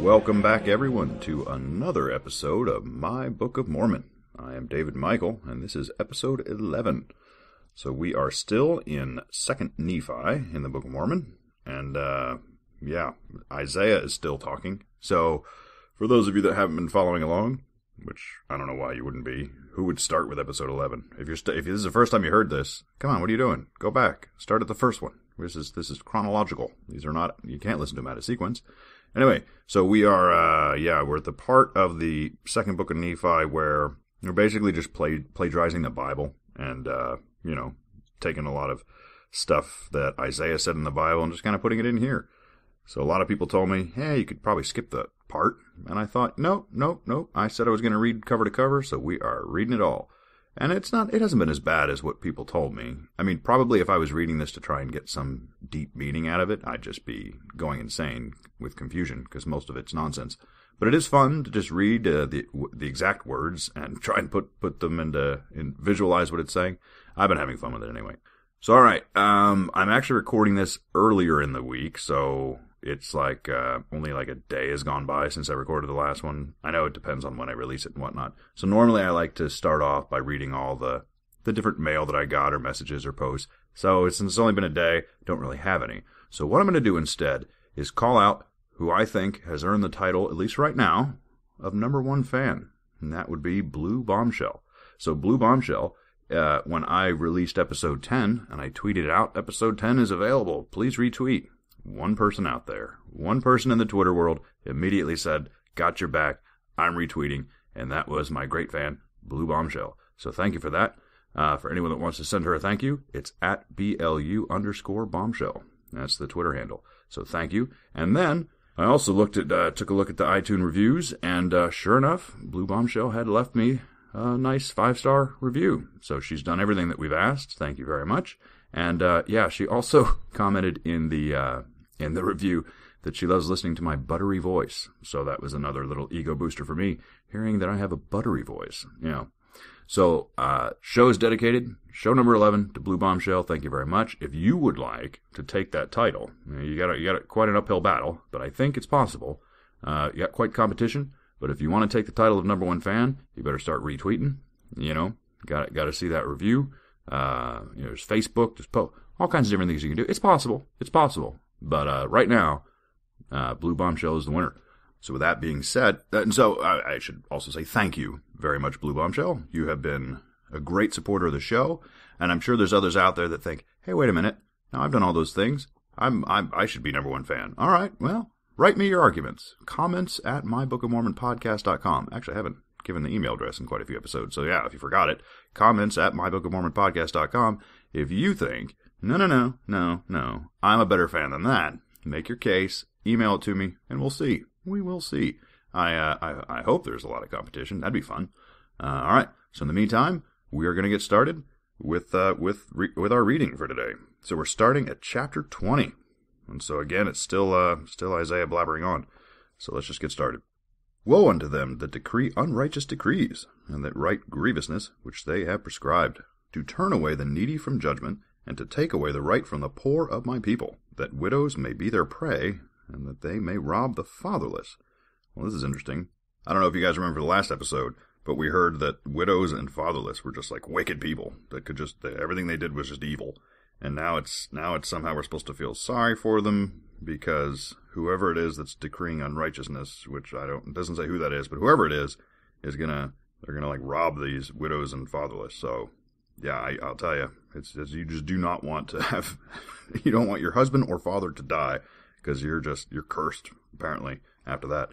Welcome back, everyone, to another episode of My Book of Mormon. I am David Michael, and this is episode 11. So we are still in 2nd Nephi in the Book of Mormon, and Isaiah is still talking. So for those of you that haven't been following along, which I don't know why you wouldn't be, who would start with episode 11? If this is the first time you heard this, come on, what are you doing? Go back. Start at the first one. This is chronological. These are not, you can't listen to them out of sequence. Anyway, so we are, we're at the part of the second book of Nephi where we're basically just plagiarizing the Bible and, taking a lot of stuff that Isaiah said in the Bible and just kind of putting it in here. So a lot of people told me, hey, you could probably skip the part. And I thought, nope. I said I was going to read cover to cover, so we are reading it all. And it hasn't been as bad as what people told me. I mean, probably if I was reading this to try and get some deep meaning out of it, I'd just be going insane with confusion, because most of it's nonsense. But it is fun to just read the exact words and try and put them and visualize what it's saying. I've been having fun with it anyway. So, all right, I'm actually recording this earlier in the week, so it's like only like a day has gone by since I recorded the last one. I know it depends on when I release it and whatnot. So normally I like to start off by reading all the different mail that I got or messages or posts. So since it's only been a day, don't really have any. So what I'm going to do instead is call out who I think has earned the title, at least right now, of number one fan. And that would be Blue Bombshell. So Blue Bombshell, when I released episode 10 and I tweeted out, episode 10 is available, please retweet. One person out there, one person in the Twitter world immediately said, got your back, I'm retweeting, and that was my great fan, Blue Bombshell. So thank you for that. For anyone that wants to send her a thank you, it's at BLU_bombshell. That's the Twitter handle. So thank you. And then I also took a look at the iTunes reviews, and sure enough, Blue Bombshell had left me a nice 5-star review. So she's done everything that we've asked. Thank you very much. And she also commented in the review that she loves listening to my buttery voice. So that was another little ego booster for me, hearing that I have a buttery voice, So, show is dedicated, show number 11, to Blue Bombshell. Thank you very much. If you would like to take that title, you got quite an uphill battle, but I think it's possible. You got quite competition, but if you want to take the title of number one fan, you better start retweeting, got to see that review. There's Facebook, there's all kinds of different things you can do. It's possible. But right now, Blue Bombshell is the winner. So with that being said, I should also say thank you very much, Blue Bombshell. You have been a great supporter of the show, and I'm sure there's others out there that think, hey, wait a minute, now I've done all those things. I should be number one fan. All right, well, write me your arguments. Comments at mybookofmormonpodcast.com. Actually, I haven't given the email address in quite a few episodes, so yeah, if you forgot it, comments at mybookofmormonpodcast.com. If you think, no, I'm a better fan than that, make your case, email it to me, and we'll see. We will see. I hope there's a lot of competition. That'd be fun. All right. So in the meantime, we are going to get started with our reading for today. So we're starting at chapter 20, and so again, it's still Isaiah blabbering on. So let's just get started. Woe unto them that decree unrighteous decrees, and that write grievousness which they have prescribed, to turn away the needy from judgment, and to take away the right from the poor of my people, that widows may be their prey, and that they may rob the fatherless. Well, this is interesting. I don't know if you guys remember the last episode, but we heard that widows and fatherless were just like wicked people that could everything they did was just evil. And now it's somehow we're supposed to feel sorry for them because whoever it is that's decreeing unrighteousness, which it doesn't say who that is, but whoever it is they're gonna like rob these widows and fatherless. So yeah, I'll tell you, it's you just do not want to have, you don't want your husband or father to die, because you're cursed, apparently, after that.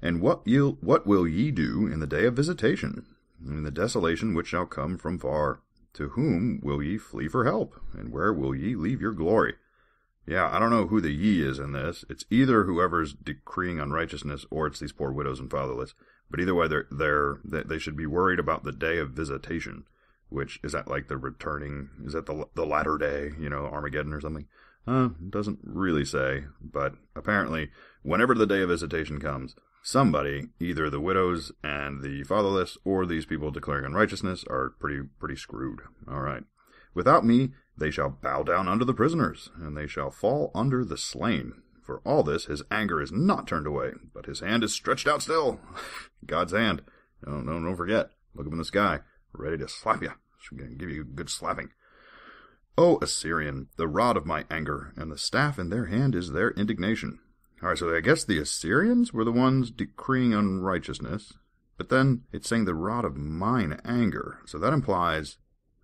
And what will ye do in the day of visitation, in the desolation which shall come from far? To whom will ye flee for help, and where will ye leave your glory? Yeah, I don't know who the ye is in this. It's either whoever's decreeing unrighteousness, or it's these poor widows and fatherless. But either way, they should be worried about the day of visitation, which is that like the returning? Is that the latter day? Armageddon or something? It doesn't really say, but apparently, whenever the day of visitation comes, somebody, either the widows and the fatherless, or these people declaring unrighteousness, are pretty screwed. All right. Without me, they shall bow down under the prisoners, and they shall fall under the slain. For all this, his anger is not turned away, but his hand is stretched out still. God's hand. Don't forget. Look up in the sky, ready to slap you. She's going to give you a good slapping. O Assyrian, the rod of my anger, and the staff in their hand is their indignation. All right, so I guess the Assyrians were the ones decreeing unrighteousness, but then it's saying the rod of mine anger. So that implies,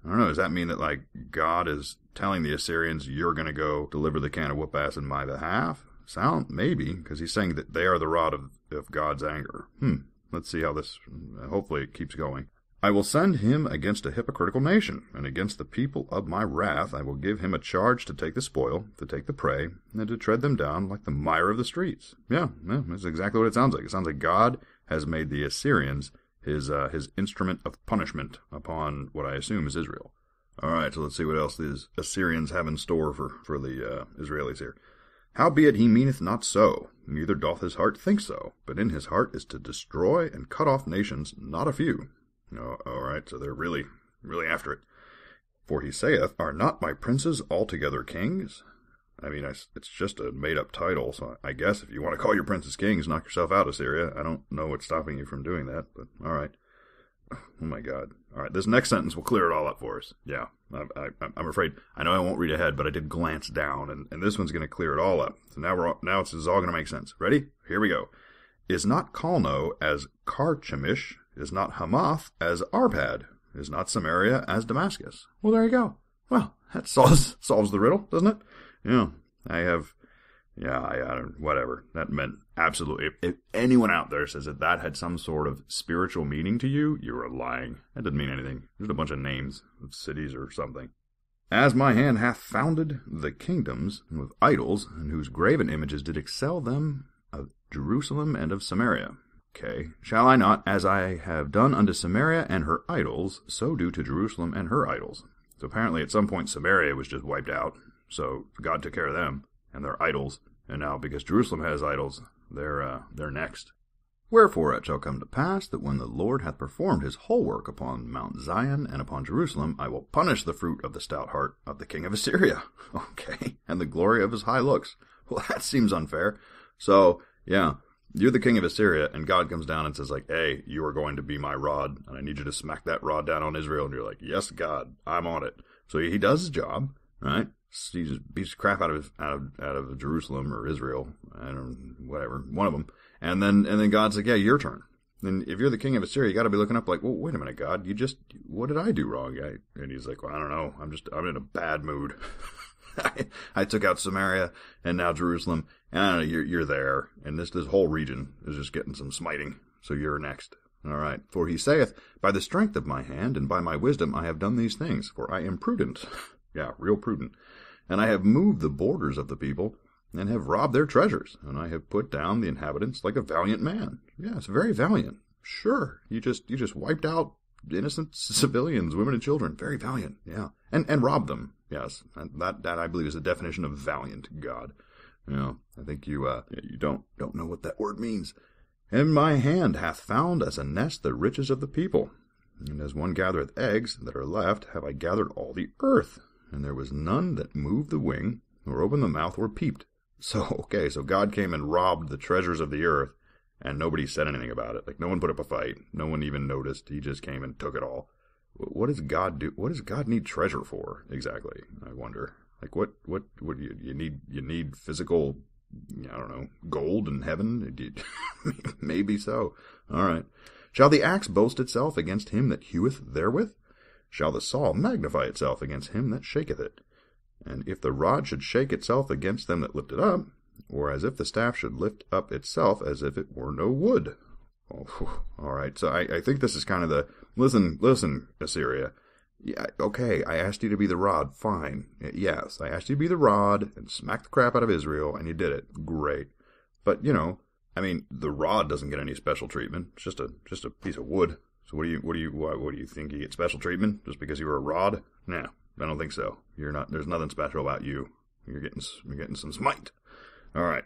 I don't know, does that mean that, like, God is telling the Assyrians, you're going to go deliver the can of whoop-ass in my behalf? Maybe, because he's saying that they are the rod of God's anger. Let's see how this, hopefully it keeps going. I will send him against a hypocritical nation, and against the people of my wrath I will give him a charge to take the spoil, to take the prey, and to tread them down like the mire of the streets. Yeah, that's exactly what it sounds like. It sounds like God has made the Assyrians his instrument of punishment upon what I assume is Israel. All right, so let's see what else these Assyrians have in store for the Israelis here. Howbeit he meaneth not so, neither doth his heart think so, but in his heart is to destroy and cut off nations, not a few. All right, so they're really, really after it. For he saith, are not my princes altogether kings? I mean, it's just a made-up title, so I guess if you want to call your princes kings, knock yourself out, Assyria. I don't know what's stopping you from doing that, but all right. Oh, my God. All right, this next sentence will clear it all up for us. Yeah, I'm afraid. I know I won't read ahead, but I did glance down, and this one's going to clear it all up. So now this is all going to make sense. Ready? Here we go. Is not Calno as Carchemish? Is not Hamath as Arpad? Is not Samaria as Damascus? Well, there you go. Well, that solves the riddle, doesn't it? Yeah, whatever. That meant absolutely. If anyone out there says that had some sort of spiritual meaning to you, you are lying. That didn't mean anything. Just a bunch of names of cities or something. As my hand hath founded the kingdoms with idols, and whose graven images did excel them of Jerusalem and of Samaria. Okay. Shall I not, as I have done unto Samaria and her idols, so do to Jerusalem and her idols? So apparently at some point Samaria was just wiped out. So God took care of them and their idols. And now because Jerusalem has idols, they're next. Wherefore it shall come to pass that when the Lord hath performed his whole work upon Mount Zion and upon Jerusalem, I will punish the fruit of the stout heart of the king of Assyria. Okay. And the glory of his high looks. Well, that seems unfair. So, yeah. You're the king of Assyria, and God comes down and says, like, hey, you are going to be my rod, and I need you to smack that rod down on Israel. And you're like, yes, God, I'm on it. So he does his job, right? He just beats the crap out of Jerusalem or Israel, I don't know, whatever, one of them. And then God's like, yeah, your turn. And if you're the king of Assyria, you got to be looking up like, well, wait a minute, God, what did I do wrong? And he's like, well, I don't know. I'm in a bad mood. I took out Samaria and now Jerusalem, and I don't know, you're there, and this whole region is just getting some smiting, so you're next. All right. For he saith, by the strength of my hand and by my wisdom I have done these things, for I am prudent. Yeah, real prudent. And I have moved the borders of the people, and have robbed their treasures, and I have put down the inhabitants like a valiant man. Yes, very valiant. Sure, you just wiped out innocent civilians, women and children. Very valiant, yeah. And robbed them. Yes, and that I believe is the definition of valiant, God. You know, I think you don't know what that word means. And my hand hath found as a nest the riches of the people, and as one gathereth eggs that are left, have I gathered all the earth, and there was none that moved the wing, nor opened the mouth, or peeped. So God came and robbed the treasures of the earth, and nobody said anything about it. Like, no one put up a fight. No one even noticed. He just came and took it all. What does God do? What does God need treasure for, exactly? I wonder. Like, what you need physical, I don't know, gold in heaven? Maybe so. All right. Shall the axe boast itself against him that heweth therewith? Shall the saw magnify itself against him that shaketh it? And if the rod should shake itself against them that lift it up, or as if the staff should lift up itself as if it were no wood. Oh, all right, so I think this is kind of the, listen, Assyria. Yeah, okay, I asked you to be the rod, fine. Yes, I asked you to be the rod and smack the crap out of Israel, and you did it. Great. But, I mean, the rod doesn't get any special treatment. It's just a piece of wood. So what do you think you get special treatment just because you were a rod? No, I don't think so. You're not. There's nothing special about you. You're getting some smite. All right.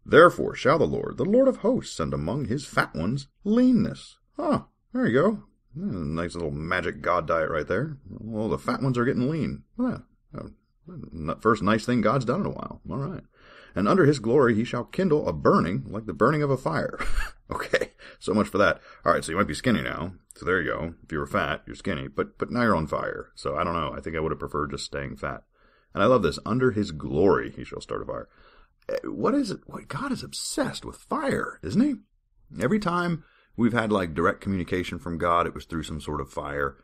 Therefore shall the Lord of hosts, send among his fat ones leanness. Ah, there you go. Nice little magic God diet right there. Well, the fat ones are getting lean. Well, First nice thing God's done in a while. All right. And under his glory he shall kindle a burning like the burning of a fire. Okay, so much for that. All right, so you might be skinny now. So there you go. If you were fat, you're skinny. But now you're on fire. So I don't know. I think I would have preferred just staying fat. And I love this. Under his glory he shall start a fire. What is it? God is obsessed with fire, isn't he? Every time we've had like direct communication from God, it was through some sort of fire.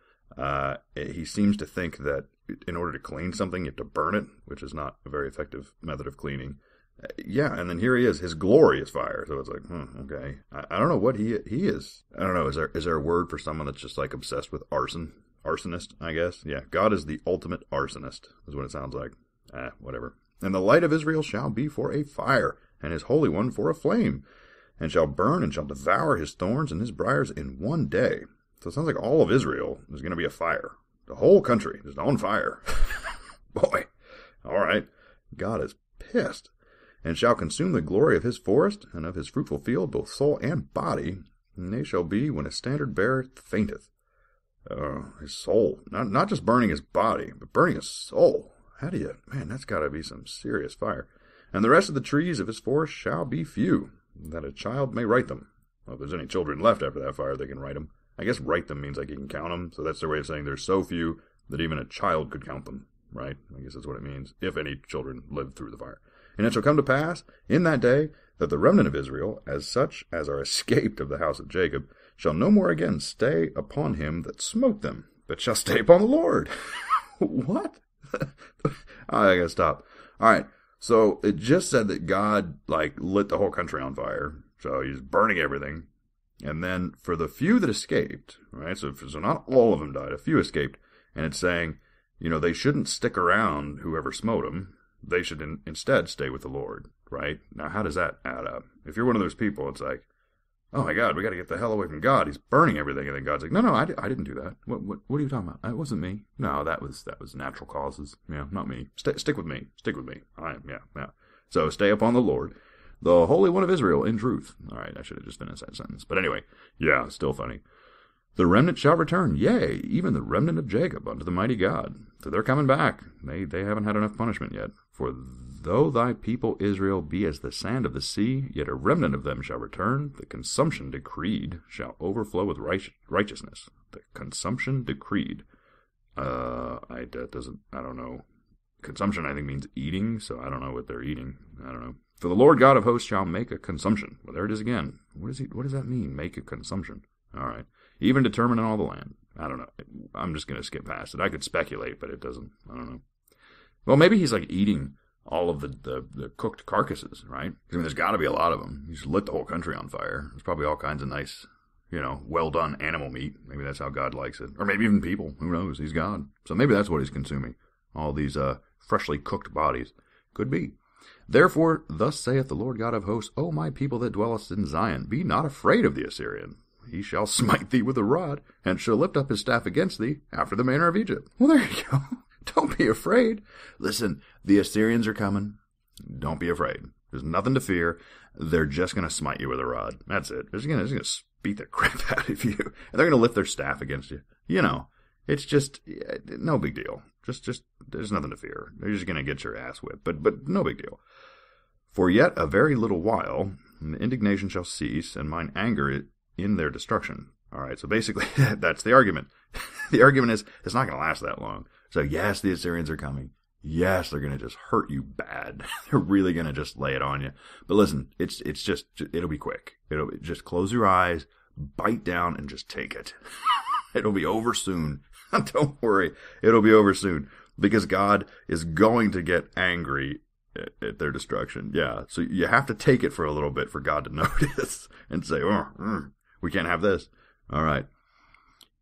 He seems to think that in order to clean something, you have to burn it, which is not a very effective method of cleaning. Yeah, and then here he is. His glory is fire. So it's like, okay. I don't know what he is. I don't know. Is there a word for someone that's just like obsessed with arson? Arsonist, I guess. Yeah, God is the ultimate arsonist, is what it sounds like. Whatever. And the light of Israel shall be for a fire, and his Holy One for a flame, and shall burn and shall devour his thorns and his briars in one day. So it sounds like all of Israel is going to be a fire. The whole country is on fire. Boy. All right. God is pissed. And shall consume the glory of his forest, and of his fruitful field, both soul and body, and they shall be when a standard bearer fainteth. His soul. Not just burning his body, but burning his soul. How do you... Man, that's got to be some serious fire. And the rest of the trees of his forest shall be few, that a child may write them. Well, if there's any children left after that fire, they can write them. I guess write them means like you can count them, so that's their way of saying there's so few that even a child could count them, right? I guess that's what it means, if any children lived through the fire. And it shall come to pass in that day that the remnant of Israel, as such as are escaped of the house of Jacob, shall no more again stay upon him that smote them, but shall stay upon the Lord. What? I gotta stop. All right, so it just said that God lit the whole country on fire, so he's burning everything. And then for the few that escaped, right? So not all of them died, a few escaped, and it's saying, they shouldn't stick around whoever smote them. They should instead stay with the Lord, right? Now, how does that add up? If you're one of those people, it's like, oh my God, we got to get the hell away from God. He's burning everything. And then God's like, no, I didn't do that. What are you talking about? It wasn't me. No, that was natural causes. Yeah, not me. Stick with me. Stick with me. Yeah. So stay upon the Lord, the Holy One of Israel in truth. All right, I should have just finished that sentence. But anyway, yeah, still funny. The remnant shall return, yea, even the remnant of Jacob unto the mighty God. So they're coming back. They haven't had enough punishment yet. For though thy people Israel be as the sand of the sea, yet a remnant of them shall return. The consumption decreed shall overflow with righteousness. The consumption decreed. I don't know. Consumption, I think, means eating, so I don't know what they're eating. I don't know. For the Lord God of hosts shall make a consumption. Well, there it is again. What does that mean, make a consumption? All right. Even determine in all the land. I don't know. I'm just going to skip past it. I could speculate, but it doesn't. I don't know. Well, maybe he's eating all of the cooked carcasses, right? I mean, there's got to be a lot of them. He's lit the whole country on fire. There's probably all kinds of nice, well done animal meat. Maybe that's how God likes it. Or maybe even people. Who knows? He's God. So maybe that's what he's consuming. All these freshly cooked bodies. Could be. Therefore, thus saith the Lord God of hosts, O my people that dwellest in Zion, be not afraid of the Assyrian. He shall smite thee with a rod, and shall lift up his staff against thee, after the manner of Egypt. Well, there you go. Don't be afraid. Listen, the Assyrians are coming. Don't be afraid. There's nothing to fear. They're just going to smite you with a rod. That's it. They're just going to beat the crap out of you. And they're going to lift their staff against you. It's just no big deal. Just there's nothing to fear. They're just going to get your ass whipped. But no big deal. For yet a very little while, and the indignation shall cease, and mine anger in their destruction. All right, so basically, that's the argument. The argument is, it's not going to last that long. So yes, the Assyrians are coming. Yes, they're going to just hurt you bad. They're really going to just lay it on you. But listen, it'll be quick. It'll just close your eyes, bite down, and just take it. It'll be over soon. Don't worry. It'll be over soon. Because God is going to get angry at their destruction. Yeah, so you have to take it for a little bit for God to notice and say, we can't have this. All right.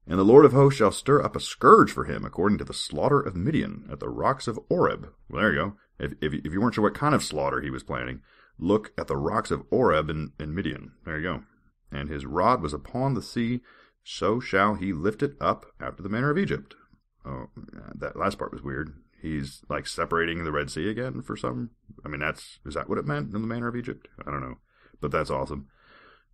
And the Lord of hosts shall stir up a scourge for him, according to the slaughter of Midian at the rocks of Oreb. Well, there you go. If you weren't sure what kind of slaughter he was planning, look at the rocks of Oreb in Midian. There you go. And his rod was upon the sea, so shall he lift it up after the manner of Egypt. Oh, that last part was weird. He's separating the Red Sea again for some. I mean, is that what it meant in the manner of Egypt? I don't know, but that's awesome.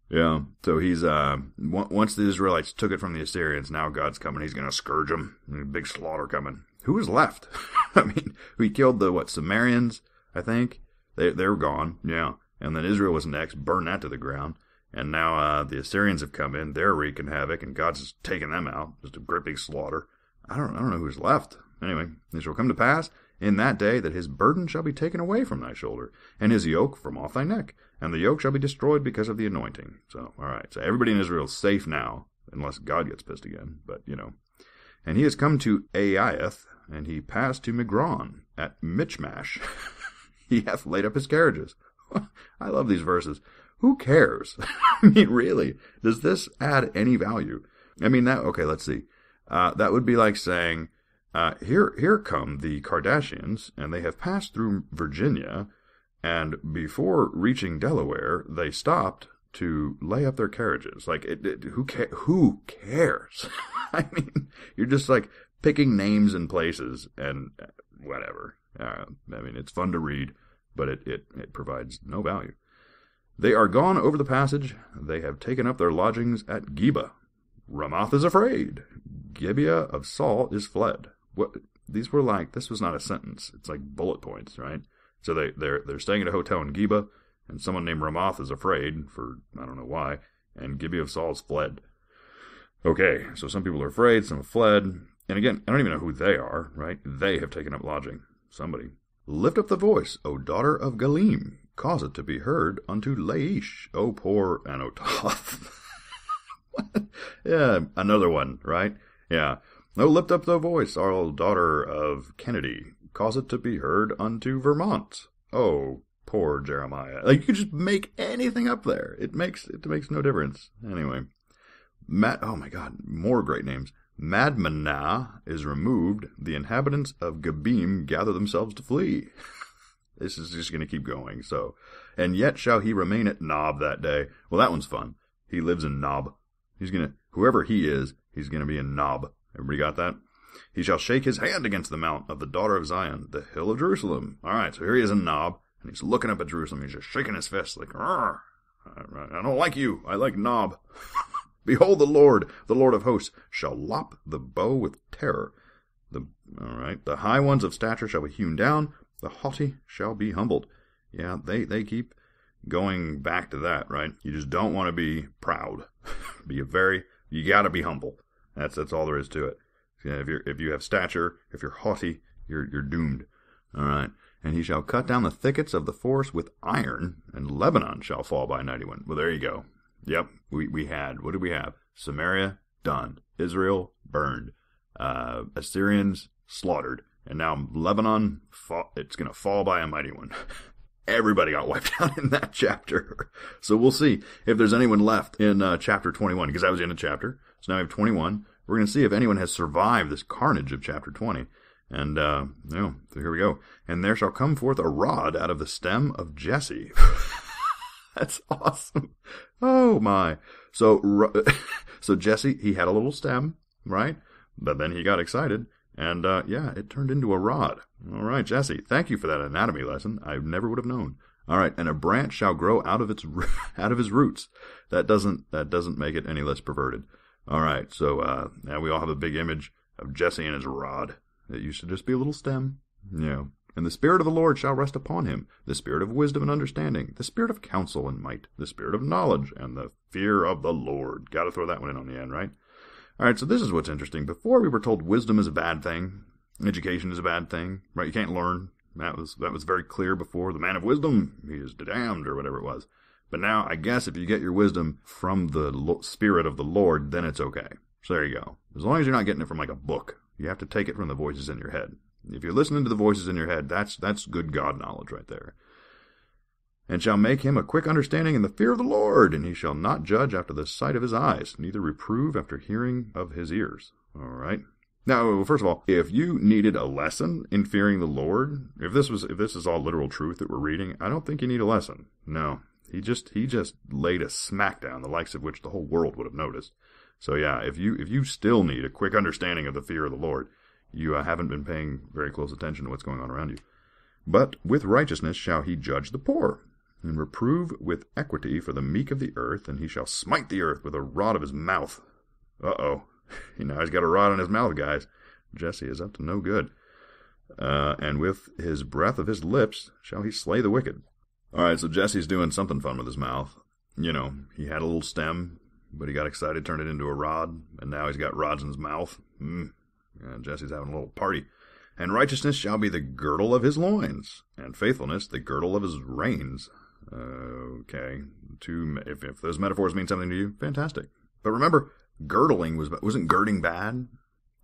Yeah. So he's once the Israelites took it from the Assyrians, now God's coming. He's going to scourge them. Big slaughter coming. Who is left? I mean, we killed the, Sumerians, I think? They were gone, yeah. And then Israel was next, burned that to the ground. And now the Assyrians have come in, they're wreaking havoc, and God's just taking them out. Just a great big slaughter. I don't know who's left. Anyway, it shall come to pass in that day that his burden shall be taken away from thy shoulder, and his yoke from off thy neck, and the yoke shall be destroyed because of the anointing. So, all right, so everybody in Israel is safe now, unless God gets pissed again, but, And he has come to Aiath, and he passed to Migron at Michmash. He hath laid up his carriages. I love these verses. Who cares? I mean, really, does this add any value? I mean, okay, let's see. That would be like saying, here come the Kardashians, and they have passed through Virginia, and before reaching Delaware, they stopped to lay up their carriages. Like, who cares? I mean, you're just like picking names and places and whatever. I mean, it's fun to read, but it provides no value. They are gone over the passage. They have taken up their lodgings at Geba. Ramoth is afraid. Gibeah of Saul is fled. What? These were like, this was not a sentence. It's like bullet points, right? So they're staying at a hotel in Geba, and someone named Ramoth is afraid for, I don't know why, and Gibeah of Saul is fled. Okay, so some people are afraid, some have fled. And again, I don't even know who they are, right? They have taken up lodging. Somebody. Lift up the voice, O daughter of Galim. Cause it to be heard unto Laish, O poor Anototh. Yeah, another one, right? Yeah. No, lift up the voice, O daughter of Kennedy. Cause it to be heard unto Vermont. Oh, poor Jeremiah. Like, you could just make anything up there. It makes no difference. Anyway. Oh my God, more great names. Madmanah is removed. The inhabitants of Gabim gather themselves to flee. This is just going to keep going. So, and yet shall he remain at Nob that day. Well, that one's fun. He lives in Nob. Whoever he is, he's going to be in Nob. Everybody got that? He shall shake his hand against the mount of the daughter of Zion, the hill of Jerusalem. All right, so here he is in Nob, and he's looking up at Jerusalem. He's just shaking his fist like, I don't like you. I like Nob. Behold, the Lord of hosts, shall lop the bow with terror. The high ones of stature shall be hewn down. The haughty shall be humbled. Yeah, they keep going back to that, right? You just don't want to be proud. You got to be humble. That's all there is to it. Yeah, if you have stature, if you're haughty, you're doomed. All right. And he shall cut down the thickets of the forest with iron, and Lebanon shall fall by 91. Well, there you go. Yep, what did we have? Samaria, done. Israel, burned. Assyrians, slaughtered. And now Lebanon, it's going to fall by a mighty one. Everybody got wiped out in that chapter. So we'll see if there's anyone left in chapter 21, because that was the end of chapter. So now we have 21. We're going to see if anyone has survived this carnage of chapter 20. And, so here we go. And there shall come forth a rod out of the stem of Jesse. That's awesome. Oh my. So Jesse, he had a little stem, right? But then he got excited, and it turned into a rod. All right, Jesse, thank you for that anatomy lesson. I never would have known. All right, and a branch shall grow out of his roots. That doesn't make it any less perverted. All right, so now we all have a big image of Jesse and his rod. It used to just be a little stem. Yeah. And the Spirit of the Lord shall rest upon him, the Spirit of wisdom and understanding, the Spirit of counsel and might, the Spirit of knowledge, and the fear of the Lord. Got to throw that one in on the end, right? All right, so this is what's interesting. Before we were told wisdom is a bad thing, education is a bad thing, right? You can't learn. That was very clear before. The man of wisdom, he is damned, or whatever it was. But now, I guess if you get your wisdom from the Spirit of the Lord, then it's okay. So there you go. As long as you're not getting it from like a book, you have to take it from the voices in your head. If you're listening to the voices in your head, that's good God knowledge right there. And shall make him a quick understanding in the fear of the Lord, and he shall not judge after the sight of his eyes, neither reprove after hearing of his ears. All right. Now, first of all, if you needed a lesson in fearing the Lord, if this is all literal truth that we're reading, I don't think you need a lesson. No, he just laid a smackdown, the likes of which the whole world would have noticed. So yeah, if you still need a quick understanding of the fear of the Lord, you haven't been paying very close attention to what's going on around you. But with righteousness shall he judge the poor, and reprove with equity for the meek of the earth, and he shall smite the earth with a rod of his mouth. Uh-oh. Now he's got a rod in his mouth, guys. Jesse is up to no good. And with his breath of his lips shall he slay the wicked. All right, so Jesse's doing something fun with his mouth. You know, he had a little stem, but he got excited, turned it into a rod, and now he's got rods in his mouth. Yeah, Jesse's having a little party. And righteousness shall be the girdle of his loins, and faithfulness the girdle of his reins. Okay, if those metaphors mean something to you, fantastic. But remember, girdling wasn't girding bad,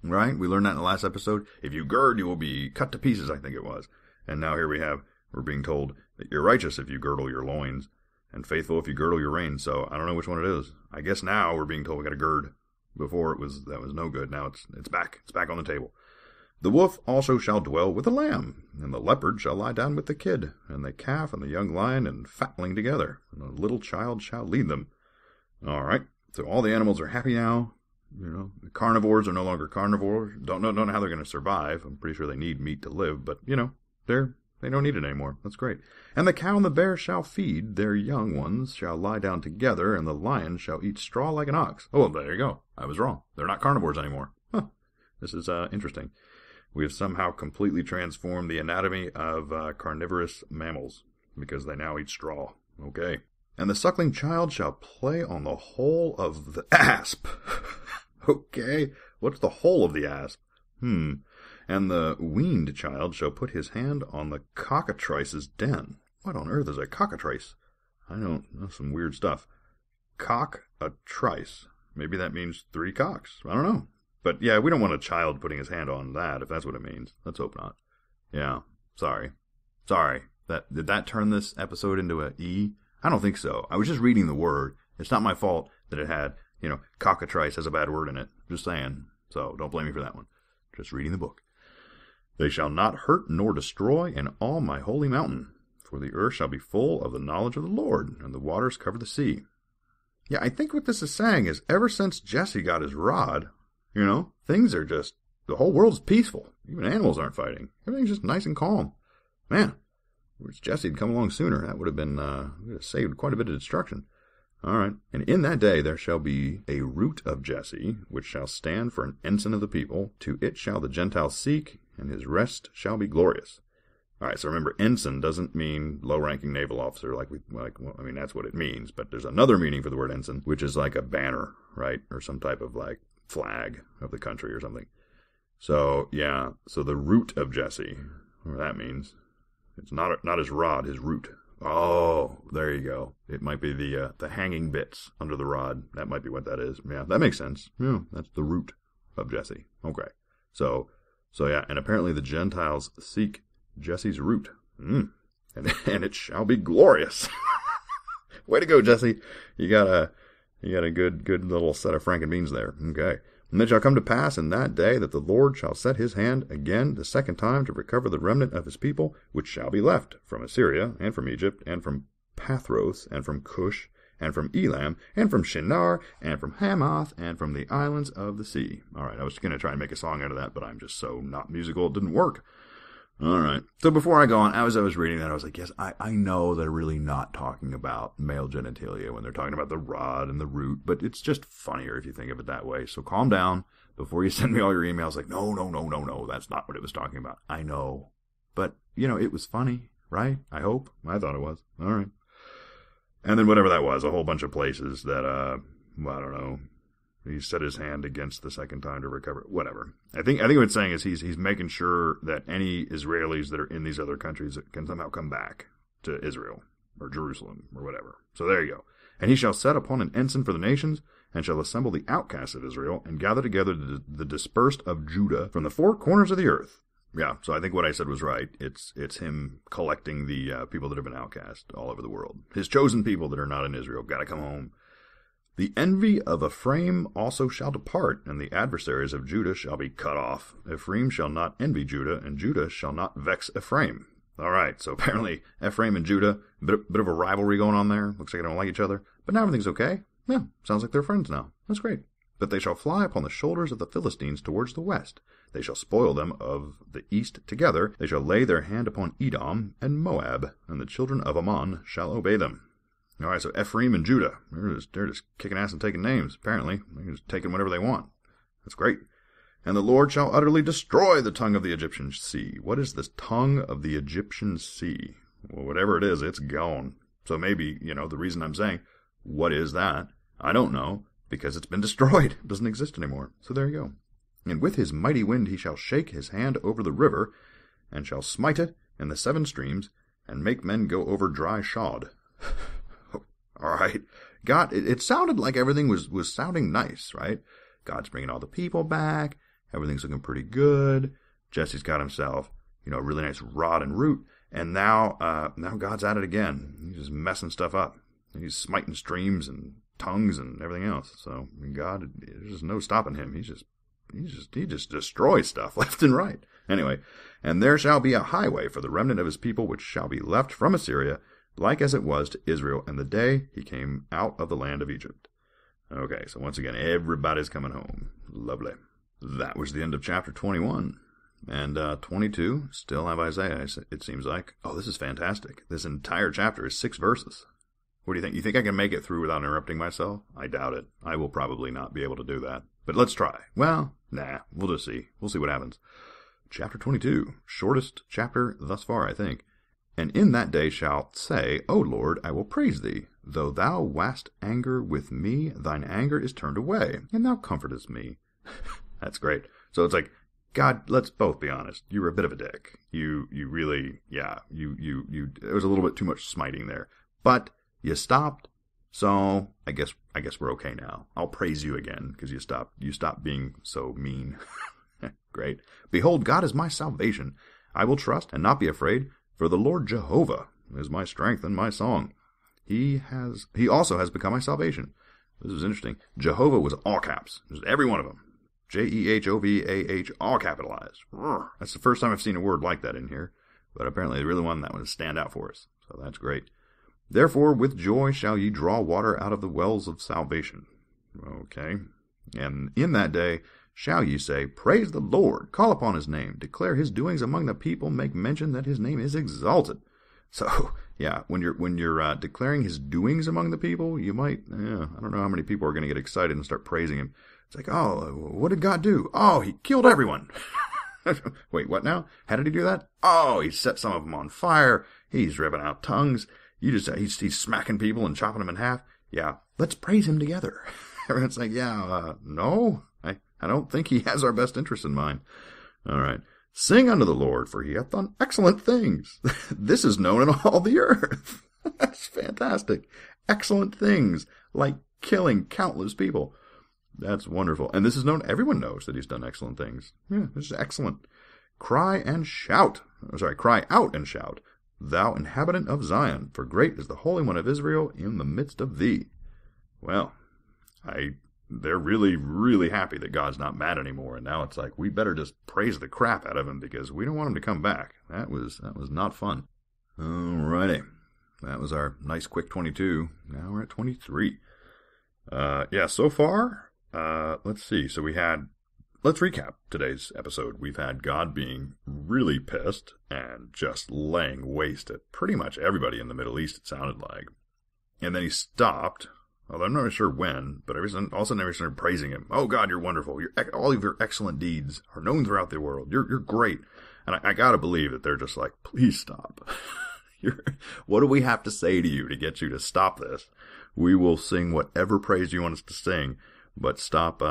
right? We learned that in the last episode. If you gird, you will be cut to pieces, I think it was. And now here we're being told that you're righteous if you girdle your loins, and faithful if you girdle your reins. So I don't know which one it is. I guess now we're being told we got to gird. Before that was no good. Now it's back. It's back on the table. The wolf also shall dwell with the lamb, and the leopard shall lie down with the kid, and the calf and the young lion and fatling together, and a little child shall lead them. All right. So all the animals are happy now. You know, the carnivores are no longer carnivores. Don't know how they're going to survive. I'm pretty sure they need meat to live, but you know, they don't need it anymore. That's great. And the cow and the bear shall feed, their young ones shall lie down together, and the lion shall eat straw like an ox. Oh, well, there you go. I was wrong. They're not carnivores anymore. Huh. This is interesting. We have somehow completely transformed the anatomy of carnivorous mammals, because they now eat straw. Okay. And the suckling child shall play on the hole of the asp. Okay. What's the hole of the asp? And the weaned child shall put his hand on the cockatrice's den. What on earth is a cockatrice? I don't know, some weird stuff. Cockatrice. Maybe that means 3 cocks. I don't know. But yeah, we don't want a child putting his hand on that, if that's what it means. Let's hope not. Yeah, sorry. Did that turn this episode into a E? I don't think so. I was just reading the word. It's not my fault that it had, cockatrice has a bad word in it. Just saying. So don't blame me for that one. Just reading the book. They shall not hurt nor destroy in all my holy mountain, for the earth shall be full of the knowledge of the Lord, and the waters cover the sea. Yeah, I think what this is saying is ever since Jesse got his rod, things are just, the whole world's peaceful. Even animals aren't fighting. Everything's just nice and calm. Man, wish Jesse had come along sooner. That would have been, would have saved quite a bit of destruction. All right. And in that day there shall be a root of Jesse, which shall stand for an ensign of the people. To it shall the Gentiles seek, and his rest shall be glorious. All right, so remember, ensign doesn't mean low-ranking naval officer that's what it means. But there's another meaning for the word ensign, which is like a banner, right? Or some type of flag of the country or something. So, yeah, so the root of Jesse, whatever that means. It's not his rod, his root. Oh, there you go. It might be the hanging bits under the rod. That might be what that is. Yeah, that makes sense. Yeah, that's the root of Jesse. Okay. So yeah, and apparently the Gentiles seek Jesse's root. And it shall be glorious. Way to go, Jesse. You got a good little set of frankenbeans there. Okay. And it shall come to pass in that day that the Lord shall set his hand again the second time to recover the remnant of his people, which shall be left from Assyria, and from Egypt, and from Pathros, and from Cush, and from Elam, and from Shinar, and from Hamath, and from the islands of the sea. All right, I was going to try and make a song out of that, but I'm just so not musical, it didn't work. All right. So before I go on, as I was reading that, I was like, yes, I know they're really not talking about male genitalia when they're talking about the rod and the root, but it's just funnier if you think of it that way. So calm down before you send me all your emails like, no, that's not what it was talking about. I know. But, it was funny, right? I hope. I thought it was. All right. And then whatever that was, a whole bunch of places that, I don't know. He set his hand against the second time to recover. Whatever. I think what it's saying is he's making sure that any Israelis that are in these other countries can somehow come back to Israel or Jerusalem or whatever. So there you go. And he shall set upon an ensign for the nations, and shall assemble the outcasts of Israel, and gather together the dispersed of Judah from the 4 corners of the earth. Yeah, so I think what I said was right. It's him collecting the people that have been outcast all over the world. His chosen people that are not in Israel got to come home. The envy of Ephraim also shall depart, and the adversaries of Judah shall be cut off. Ephraim shall not envy Judah, and Judah shall not vex Ephraim. All right, so apparently Ephraim and Judah, bit of a rivalry going on there. Looks like they don't like each other, but now everything's okay. Yeah, sounds like they're friends now. That's great. But they shall fly upon the shoulders of the Philistines towards the west. They shall spoil them of the east together. They shall lay their hand upon Edom and Moab, and the children of Ammon shall obey them. All right, so Ephraim and Judah, they're just kicking ass and taking names, apparently. They're just taking whatever they want. That's great. And the Lord shall utterly destroy the tongue of the Egyptian sea. What is this tongue of the Egyptian sea? Well, whatever it is, it's gone. So maybe, the reason I'm saying, what is that? I don't know, because it's been destroyed. It doesn't exist anymore. So there you go. And with his mighty wind he shall shake his hand over the river, and shall smite it in the 7 streams, and make men go over dry shod. All right. God, it sounded like everything was sounding nice, right? God's bringing all the people back. Everything's looking pretty good. Jesse's got himself, a really nice rod and root. And now God's at it again. He's just messing stuff up. He's smiting streams and tongues and everything else. So God, there's just no stopping him. He just destroys stuff left and right. Anyway, and there shall be a highway for the remnant of his people, which shall be left from Assyria, like as it was to Israel in the day he came out of the land of Egypt. Okay, so once again, everybody's coming home. Lovely. That was the end of chapter 21. And 22, still have Isaiah, it seems like. Oh, this is fantastic. This entire chapter is 6 verses. What do you think? You think I can make it through without interrupting myself? I doubt it. I will probably not be able to do that. But let's try. Well, we'll just see. We'll see what happens. Chapter 22, shortest chapter thus far, I think. And in that day shalt say, O Lord, I will praise thee. Though thou wast anger with me, thine anger is turned away, and thou comfortest me. That's great. So it's like, God, let's both be honest. You were a bit of a dick. You really, there was a little bit too much smiting there. But you stopped, so I guess we're okay now. I'll praise you again, because you stopped being so mean. Great. Behold, God is my salvation. I will trust and not be afraid, for the Lord Jehovah is my strength and my song. He also has become my salvation. This is interesting. Jehovah was all caps. It was every one of them. Jehovah, all capitalized. That's the first time I've seen a word like that in here, but apparently they really wanted that one to stand out for us, so that's great. Therefore, with joy shall ye draw water out of the wells of salvation. Okay. And in that day shall ye say, Praise the Lord, call upon his name, declare his doings among the people, make mention that his name is exalted. So, yeah, when you're declaring his doings among the people, you might, I don't know how many people are going to get excited and start praising him. It's like, oh, what did God do? Oh, he killed everyone. Wait, what now? How did he do that? Oh, he set some of them on fire. He's ripping out tongues. He's smacking people and chopping them in half. Yeah, let's praise him together. Everyone's like, no, I don't think he has our best interest in mind. All right. Sing unto the Lord, for he hath done excellent things. This is known in all the earth. That's fantastic. Excellent things, like killing countless people. That's wonderful. And this is known, everyone knows that he's done excellent things. Yeah, this is excellent. Cry out and shout, thou inhabitant of Zion, for great is the Holy One of Israel in the midst of thee. Well, they're really, really happy that God's not mad anymore, and now it's like, we better just praise the crap out of him, because we don't want him to come back. That was not fun. Alrighty. That was our nice quick 22. Now we're at 23. So far, let's see. So let's recap today's episode. We've had God being really pissed and just laying waste at pretty much everybody in the Middle East, it sounded like. And then he stopped, although I'm not sure when, but all of a sudden everybody started praising him. Oh God, you're wonderful. All of your excellent deeds are known throughout the world. You're great. And I gotta believe that they're just like, please stop. What do we have to say to you to get you to stop this? We will sing whatever praise you want us to sing, but stop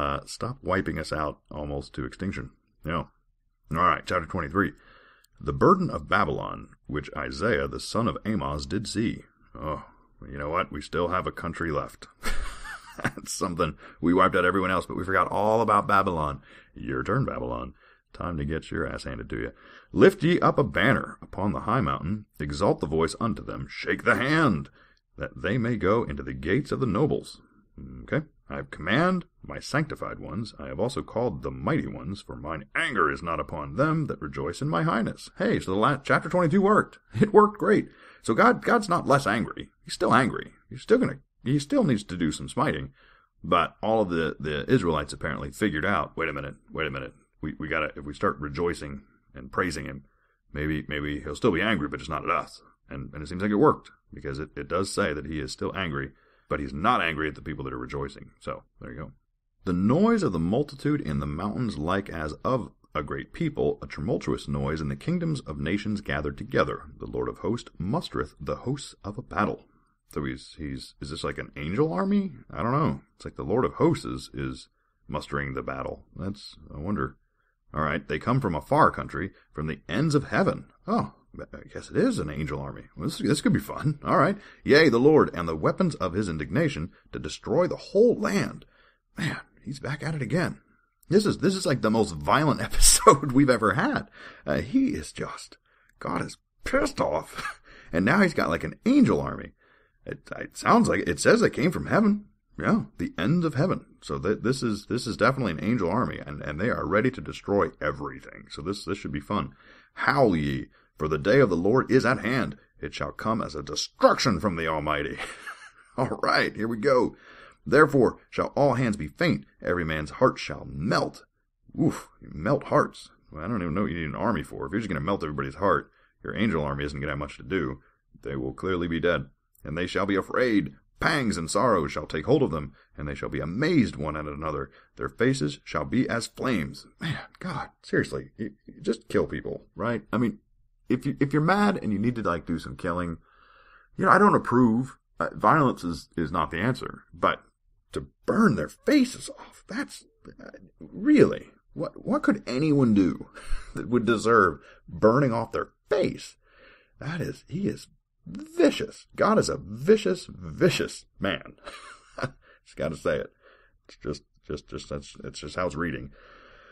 wiping us out almost to extinction. Yeah. All right, chapter 23. The burden of Babylon, which Isaiah the son of Amoz did see. Oh, you know what? We still have a country left. That's something. We wiped out everyone else, but we forgot all about Babylon. Your turn, Babylon. Time to get your ass handed to you. Lift ye up a banner upon the high mountain. Exalt the voice unto them. Shake the hand, that they may go into the gates of the nobles. Okay. I have commanded my sanctified ones. I have also called the mighty ones, for mine anger is not upon them that rejoice in my highness. Hey, so the last chapter 22 worked. It worked great. So God's not less angry. He's still angry. He still needs to do some smiting. But all of the Israelites apparently figured out, wait a minute. We gotta, if we start rejoicing and praising him, maybe he'll still be angry, but just not at us. And it seems like it worked, because it does say that he is still angry, but he's not angry at the people that are rejoicing. So, there you go. The noise of the multitude in the mountains like as of a great people, a tumultuous noise in the kingdoms of nations gathered together. The Lord of hosts mustereth the hosts of a battle. So is this like an angel army? I don't know. It's like the Lord of hosts is mustering the battle. I wonder. All right, they come from a far country, from the ends of heaven. Oh, I guess it is an angel army. Well, this could be fun. All right. Yea, the Lord, and the weapons of his indignation to destroy the whole land. Man, he's back at it again. This is like the most violent episode we've ever had. God is pissed off. And now he's got like an angel army. It sounds like, it says they came from heaven. Yeah, the ends of heaven. So this is definitely an angel army, and they are ready to destroy everything. So this should be fun. Howl ye, for the day of the Lord is at hand. It shall come as a destruction from the Almighty. All right, here we go. Therefore shall all hands be faint, every man's heart shall melt. Oof, melt hearts. Well, I don't even know what you need an army for. If you're just going to melt everybody's heart, your angel army isn't going to have much to do. They will clearly be dead. And they shall be afraid. Pangs and sorrows shall take hold of them, and they shall be amazed one at another. Their faces shall be as flames. Man, God, seriously, you just kill people, right? I mean, if you're mad and you need to like do some killing, I don't approve. Violence is not the answer, but to burn their faces off, that's really what could anyone do that would deserve burning off their face? He is vicious. God is a vicious, vicious man. Just got to say it. It's just how it's reading.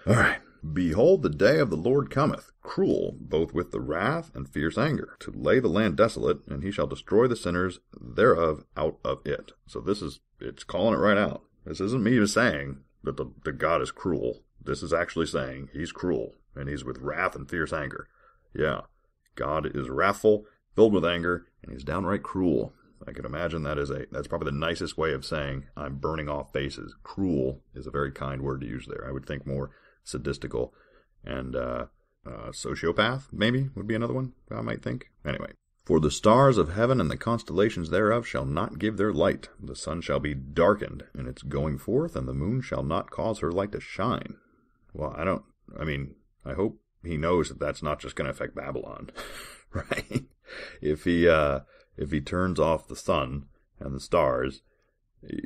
All right. Behold, the day of the Lord cometh, cruel, both with the wrath and fierce anger, to lay the land desolate, and he shall destroy the sinners thereof out of it. So it's calling it right out. This isn't me just saying that the God is cruel. This is actually saying he's cruel, and he's with wrath and fierce anger. Yeah, God is wrathful, filled with anger, and he's downright cruel. I can imagine that's probably the nicest way of saying I'm burning off faces. Cruel is a very kind word to use there. I would think more sadistical, and sociopath maybe would be another one I might think. Anyway, for the stars of heaven and the constellations thereof shall not give their light. The sun shall be darkened in its going forth, and the moon shall not cause her light to shine. Well, I hope he knows that that's not just going to affect Babylon, right? If he turns off the sun and the stars,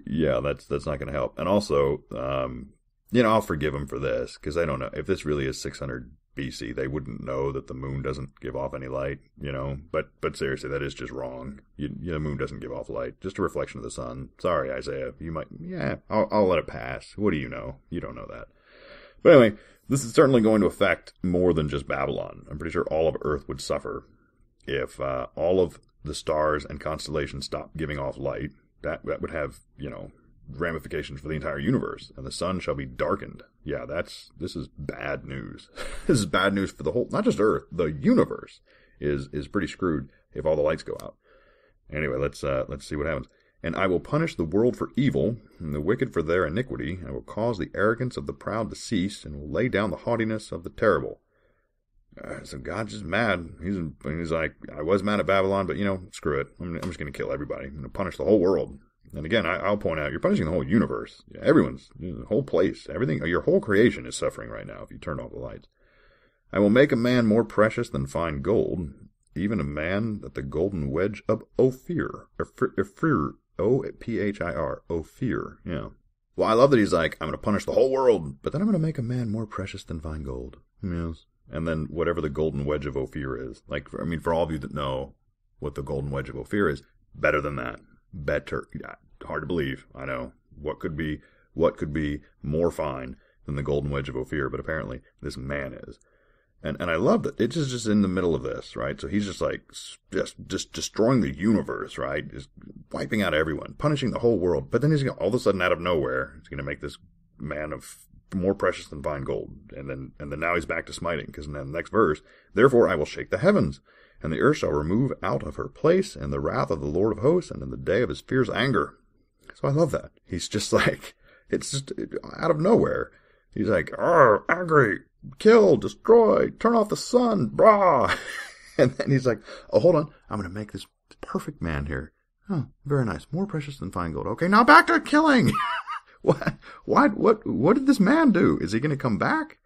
yeah, that's not going to help. And also, I'll forgive him for this, because I don't know. If this really is 600 BC, they wouldn't know that the moon doesn't give off any light, But seriously, that is just wrong. The moon doesn't give off light, just a reflection of the sun. Sorry, Isaiah. You might, I'll let it pass. What do you know? You don't know that. But anyway, this is certainly going to affect more than just Babylon. I'm pretty sure all of Earth would suffer if all of the stars and constellations stopped giving off light. That would have, ramifications for the entire universe, and the sun shall be darkened. Yeah, this is bad news. This is bad news for the whole, not just Earth, the universe is pretty screwed if all the lights go out. Anyway, let's see what happens. And I will punish the world for evil, and the wicked for their iniquity. I will cause the arrogance of the proud to cease, and will lay down the haughtiness of the terrible. So God's just mad. He's like, I was mad at Babylon, but screw it. I'm just going to kill everybody. I'm going to punish the whole world. And again, I'll point out, you're punishing the whole universe. Everyone's, the whole place, everything, your whole creation is suffering right now if you turn off the lights. I will make a man more precious than fine gold, even a man that the golden wedge of Ophir, O-P-H-I-R, Ophir, yeah. Well, I love that he's like, I'm going to punish the whole world, but then I'm going to make a man more precious than fine gold. Yes. And then whatever the golden wedge of Ophir is, for all of you that know what the golden wedge of Ophir is, better than that. Better. Yeah, hard to believe. I know. What could be more fine than the golden wedge of Ophir? But apparently this man is. And I love that it's just in the middle of this, right? So he's just like, just destroying the universe, right? Just wiping out everyone, punishing the whole world. But then he's going to, all of a sudden out of nowhere, he's going to make this man of more precious than fine gold. And then now he's back to smiting, because in the next verse, therefore I will shake the heavens, and the earth shall remove out of her place, and the wrath of the Lord of hosts, and in the day of his fierce anger. So I love that. He's just like, it's just out of nowhere. He's like, angry, kill, destroy, turn off the sun, brah. And then he's like, oh, hold on, I'm going to make this perfect man here. Oh, very nice. More precious than fine gold. Okay, now back to killing. What did this man do? Is he going to come back?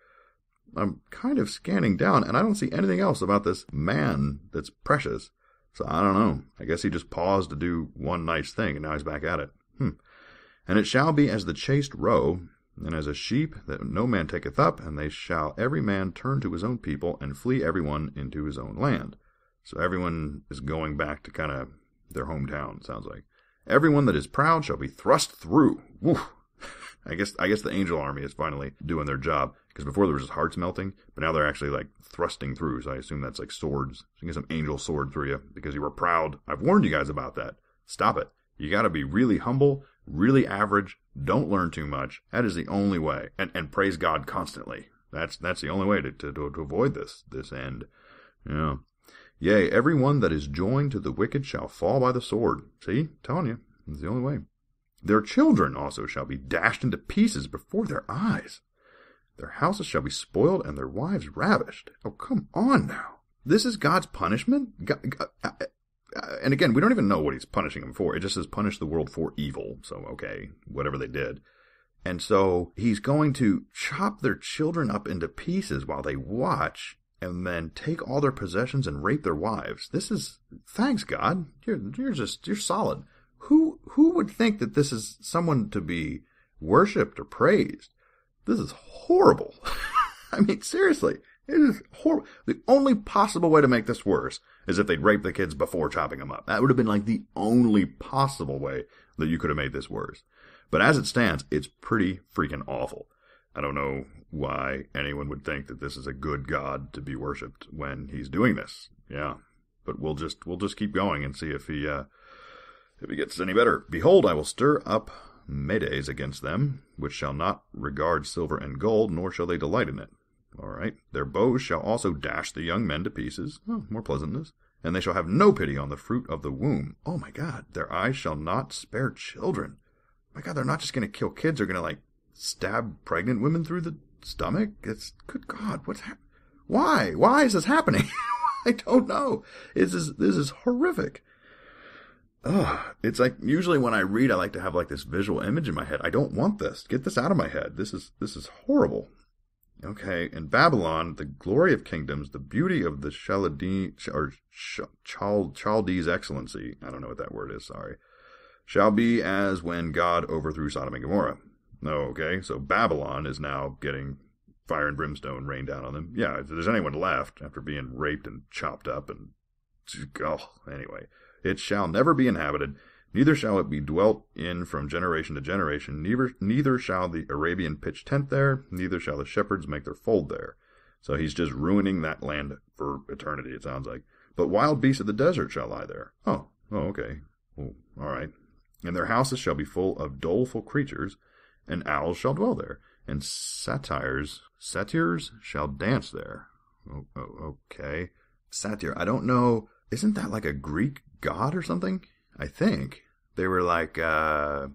I'm kind of scanning down, and I don't see anything else about this man that's precious. So I don't know. I guess he just paused to do one nice thing, and now he's back at it. And it shall be as the chaste roe, and as a sheep that no man taketh up, and they shall every man turn to his own people, and flee every one into his own land. So everyone is going back to kind of their hometown, sounds like. Everyone that is proud shall be thrust through. Woo. I guess the angel army is finally doing their job, because before there was just hearts melting, but now they're actually like thrusting through, so I assume that's like swords. So you get some angel sword through you, because you were proud. I've warned you guys about that. Stop it. You gotta be really humble, really average, don't learn too much. That is the only way. And praise God constantly. That's the only way to avoid this end. Yeah. Yea, every one that is joined to the wicked shall fall by the sword. See? Telling you. It's the only way. Their children also shall be dashed into pieces before their eyes. Their houses shall be spoiled and their wives ravished. Oh, come on now. This is God's punishment? And again, we don't even know what he's punishing them for. It just says punish the world for evil. So, okay, whatever they did. And so he's going to chop their children up into pieces while they watch, and then take all their possessions and rape their wives. This is, thanks God. You're solid. Who would think that this is someone to be worshipped or praised? This is horrible. I mean, seriously, it is horrible. The only possible way to make this worse is if they'd raped the kids before chopping them up. That would have been like the only possible way that you could have made this worse. But as it stands, it's pretty freaking awful. I don't know why anyone would think that this is a good God to be worshipped when he's doing this. Yeah, but we'll just keep going and see if he gets any better. Behold, I will stir up Medes against them, which shall not regard silver and gold, nor shall they delight in it. All right. Their bows shall also dash the young men to pieces. Oh, more pleasantness. And they shall have no pity on the fruit of the womb. Oh my God. Their eyes shall not spare children. My God, they're not just going to kill kids. They're going to like stab pregnant women through the stomach. It's good God. What's happening? Why? Why is this happening? I don't know. This is horrific. It's like usually when I read, I like to have like this visual image in my head. I don't want this. Get this out of my head. This is horrible. Okay, in Babylon, the glory of kingdoms, the beauty of the Chaldees' excellency, I don't know what that word is, sorry, shall be as when God overthrew Sodom and Gomorrah. Oh, okay, so Babylon is now getting fire and brimstone rained down on them. Yeah, if there's anyone left after being raped and chopped up and, anyway. It shall never be inhabited, neither shall it be dwelt in from generation to generation, neither shall the Arabian pitch tent there, neither shall the shepherds make their fold there. So he's just ruining that land for eternity, it sounds like. But wild beasts of the desert shall lie there. Oh, okay. Well, all right. And their houses shall be full of doleful creatures, and owls shall dwell there, and satyrs shall dance there. Okay. Satyr, I don't know. Isn't that like a Greek god or something? I think. They were like, I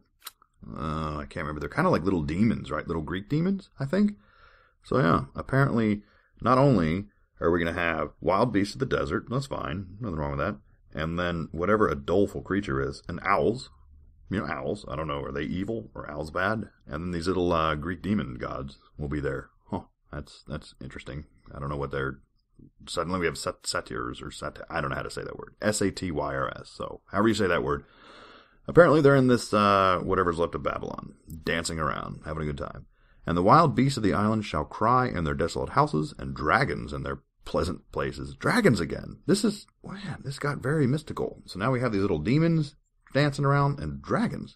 can't remember. They're kind of like little demons, right? Little Greek demons, I think. So yeah, apparently, not only are we going to have wild beasts of the desert, that's fine, nothing wrong with that, and then whatever a doleful creature is, and owls, owls, I don't know, are they evil or owls bad? And then these little Greek demon gods will be there. Huh, that's interesting. I don't know what they're... Suddenly we have satyrs or I don't know how to say that word. Satyrs. So however you say that word. Apparently they're in this, whatever's left of Babylon, dancing around, having a good time. And the wild beasts of the island shall cry in their desolate houses, and dragons in their pleasant places. Dragons again. This got very mystical. So now we have these little demons dancing around and dragons